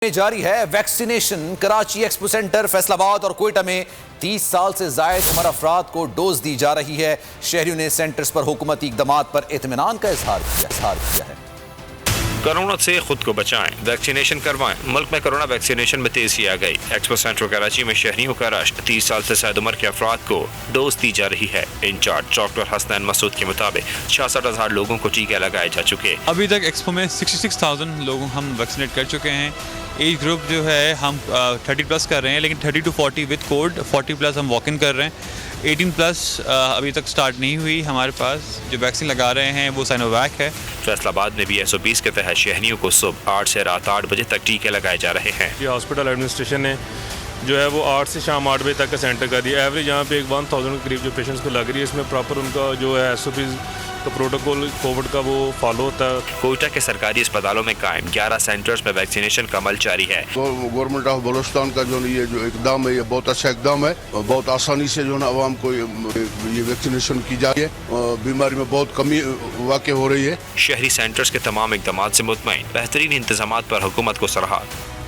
में जारी है vaccination. Karachi expo centre, Faisalabad और कोयटा में 30 साल से जायद उम्र अफराद को डोज दी जा रही है। शहरियों ने सेंटर्स पर हुकूमती इक़दामात पर इत्मीनान का इजहार किया है। कोरोना से खुद को बचाएं, वैक्सीनेशन करवाएं। मुल्क में कोरोना वैक्सीनेशन में तेजी आ गई। एक्सपो सेंटर कराची में शहरियों का रश, 30 साल से ज्यादा उम्र के अफराद को डोज दी जा रही है। इंचार्ज डॉक्टर हसनैन मसूद के मुताबिक 66,000 लोगों को टीके लगाए जा चुके। अभी तक एक्सपो में 66,000 लोगों हम वैक्सीनेट कर चुके हैं। एज ग्रुप जो है हम 30 प्लस कर रहे हैं, लेकिन 30 to 40 विद कोड, 40 प्लस हम वॉक इन कर रहे हैं। 18 प्लस अभी तक स्टार्ट नहीं हुई। हमारे पास जो वैक्सीन लगा रहे हैं वो साइनोवैक है। फैसलाबाद में भी SOPs के तहत शहरियों को सुबह 8 से रात 8 बजे तक टीके लगाए जा रहे हैं। ये हॉस्पिटल एडमिनिस्ट्रेशन ने जो है वो 8 से शाम 8 बजे तक का सेंटर कर दिया। एवरेज यहाँ पे 1000 के करीब जो पेशेंट्स को लग रही है, इसमें प्रॉपर उनका जो है SOPs का प्रोटोकॉल कोविड का वो फॉलो होता है। कोयटा के सरकारी अस्पतालों में कायम 11 सेंटर्स में वैक्सीनेशन का अमल जारी है। गवर्नमेंट ऑफ बलूचिस्तान का जो ये जो इकदाम है, ये बहुत अच्छा इकदाम है। बहुत आसानी से जो है आवाम को ये वैक्सीनेशन की जाए। बीमारी में बहुत कमी वाक़ हो रही है। शहरी सेंटर्स के तमाम इकदाम से मुतमईन, बेहतरीन इंतजाम पर हुकूमत को सराहत।